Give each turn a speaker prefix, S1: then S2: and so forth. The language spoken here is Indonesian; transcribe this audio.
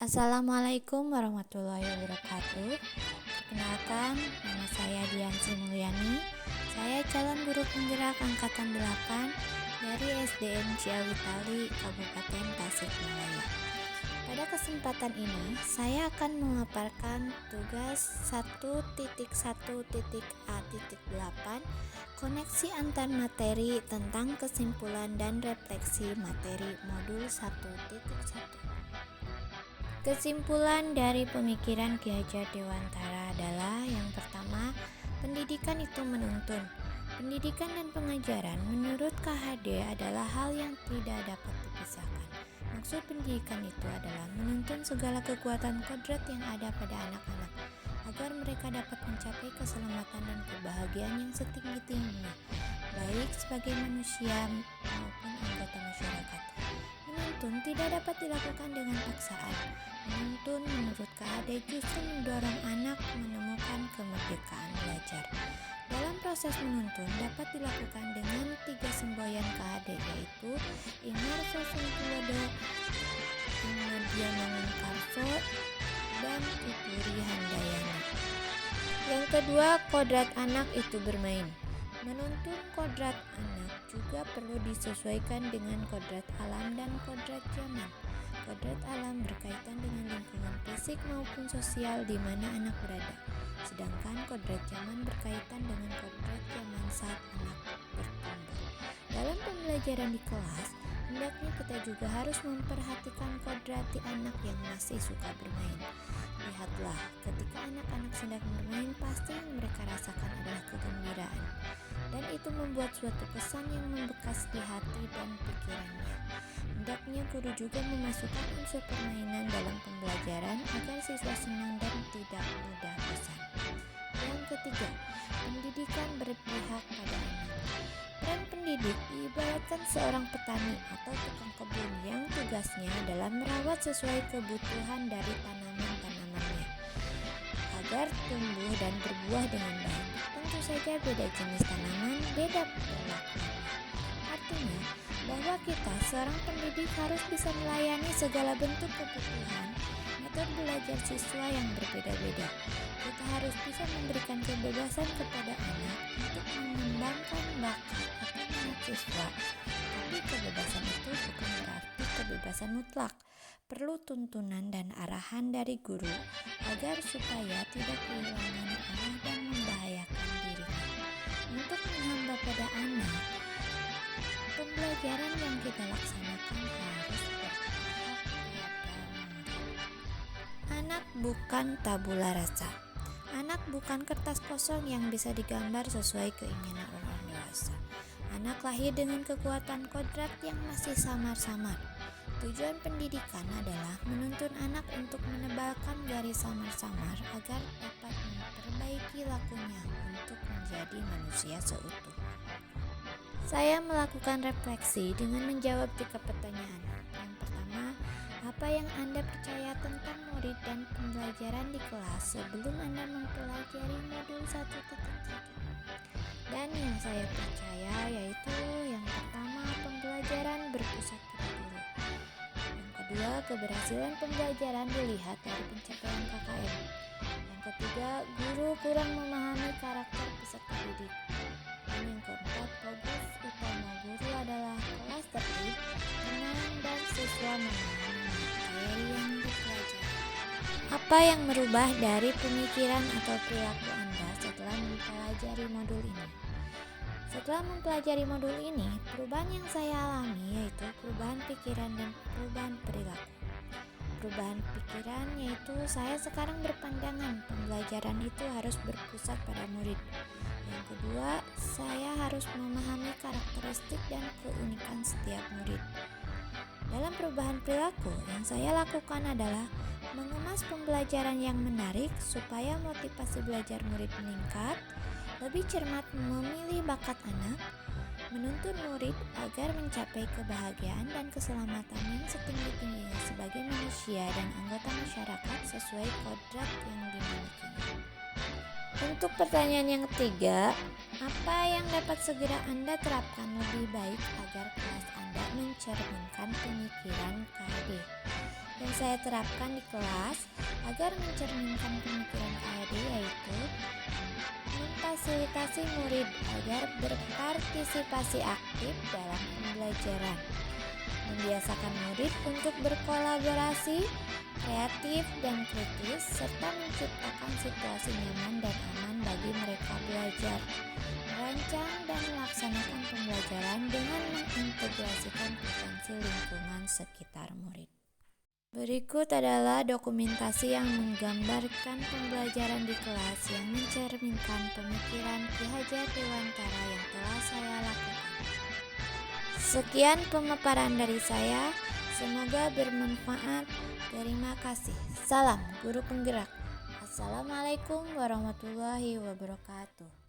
S1: Assalamualaikum warahmatullahi wabarakatuh. Perkenalkan, nama saya Dian Sri Mulyani. Saya calon guru penggerak angkatan 8 dari SDN Ciawitali, Kabupaten Tasikmalaya. Pada kesempatan ini, saya akan memaparkan tugas 1.1.A.8 koneksi antar materi tentang kesimpulan dan refleksi materi modul 1.1. Kesimpulan dari pemikiran Ki Hajar Dewantara adalah yang pertama, pendidikan itu menuntun. Pendidikan dan pengajaran menurut KHD adalah hal yang tidak dapat dipisahkan. Maksud pendidikan itu adalah menuntun segala kekuatan kodrat yang ada pada anak-anak agar mereka dapat mencapai keselamatan dan kebahagiaan yang setinggi-tingginya, baik sebagai manusia maupun anggota masyarakat. Menuntun tidak dapat dilakukan dengan paksaan. Menuntun menurut KHD justru mendorong anak menemukan kemerdekaan belajar. Dalam proses menuntun dapat dilakukan dengan 3 semboyan KHD, yaitu Ingarso Sungkulodo, Inmadya Mangunkarso, dan Tuturi Handayani. Yang kedua, kodrat anak itu bermain. Menuntun kodrat anak juga perlu disesuaikan dengan kodrat alam dan kodrat zaman. Kodrat alam berkaitan dengan lingkungan fisik maupun sosial di mana anak berada, sedangkan kodrat zaman berkaitan dengan kodrat zaman saat anak bertumbuh. Dalam pembelajaran di kelas, hendaknya kita juga harus memperhatikan kodrat anak yang masih suka bermain. Lihatlah, ketika anak-anak sedang bermain, pasti yang mereka rasakan adalah kegembiraan, dan itu membuat suatu kesan yang membekas di hati dan pikirannya. Hendaknya guru juga memasukkan unsur permainan dalam pembelajaran agar siswa senang dan tidak mudah bosan. Yang ketiga, pendidikan berpihak pada anak. Peran pendidik diibaratkan seorang petani atau tukang kebun yang tugasnya adalah merawat sesuai kebutuhan dari tanaman-tanamannya agar tumbuh dan berbuah dengan baik. Tentu saja beda jenis tanaman, beda perlakuan. Artinya bahwa kita seorang pendidik harus bisa melayani segala bentuk kebutuhan metode belajar siswa yang berbeda-beda. Kita harus bisa memberikan kebebasan kepada anak untuk mengembangkan bakat atau minat siswa. Tapi kebebasan itu bukan berarti kebebasan mutlak. Perlu tuntunan dan arahan dari guru agar supaya tidak kehilangan arah dan membahayakan dirinya. Untuk menghamba pada anak, pembelajaran yang kita laksanakan harus berpihak pada murid. Anak bukan tabula rasa. Anak bukan kertas kosong yang bisa digambar sesuai keinginan orang dewasa. Anak lahir dengan kekuatan kodrat yang masih samar-samar. Tujuan pendidikan adalah menuntun anak untuk menebalkan garis samar-samar agar dapat memperbaiki lakunya untuk menjadi manusia seutuh. Saya melakukan refleksi dengan menjawab 3 pertanyaan. Yang pertama, apa yang Anda percaya tentang murid dan pembelajaran di kelas sebelum Anda mempelajari modul 1.1? Dan yang saya percaya yaitu yang pertama, pembelajaran berpusat pada guru. Yang kedua, keberhasilan pembelajaran dilihat dari pencapaian KKM. Yang ketiga, guru kurang memahami karakter peserta didik. Dan yang keempat, fokus utama guru adalah kelas tertib, tenang, dan siswa memahami materi yang dipelajari. Apa yang merubah dari pemikiran atau perilaku Anda setelah mempelajari modul ini? Setelah mempelajari modul ini, perubahan yang saya alami yaitu perubahan pikiran dan perubahan perilaku. Perubahan pikiran yaitu saya sekarang berpandangan pembelajaran itu harus berpusat pada murid. Yang kedua, saya harus memahami karakteristik dan keunikan setiap murid. Dalam perubahan perilaku, yang saya lakukan adalah mengemas pembelajaran yang menarik supaya motivasi belajar murid meningkat, lebih cermat memilih bakat anak, menuntun murid agar mencapai kebahagiaan dan keselamatan yang setinggi-tingginya sebagai manusia dan anggota masyarakat sesuai kodrat yang dimilikinya. Untuk pertanyaan yang ketiga, apa yang dapat segera Anda terapkan lebih baik agar kelas Anda mencerminkan pemikiran KHD? Yang saya terapkan di kelas agar mencerminkan pemikiran KHD yaitu memfasilitasi murid agar berpartisipasi aktif dalam pembelajaran, membiasakan murid untuk berkolaborasi, kreatif dan kritis, serta menciptakan situasi nyaman dan aman bagi mereka belajar, merancang dan melaksanakan pembelajaran dengan mengintegrasikan potensi lingkungan sekitar murid. Berikut adalah dokumentasi yang menggambarkan pembelajaran di kelas yang mencerminkan pemikiran Ki Hajar Dewantara yang telah saya lakukan. Sekian pemaparan dari saya, semoga bermanfaat. Terima kasih. Salam Guru Penggerak. Assalamualaikum warahmatullahi wabarakatuh.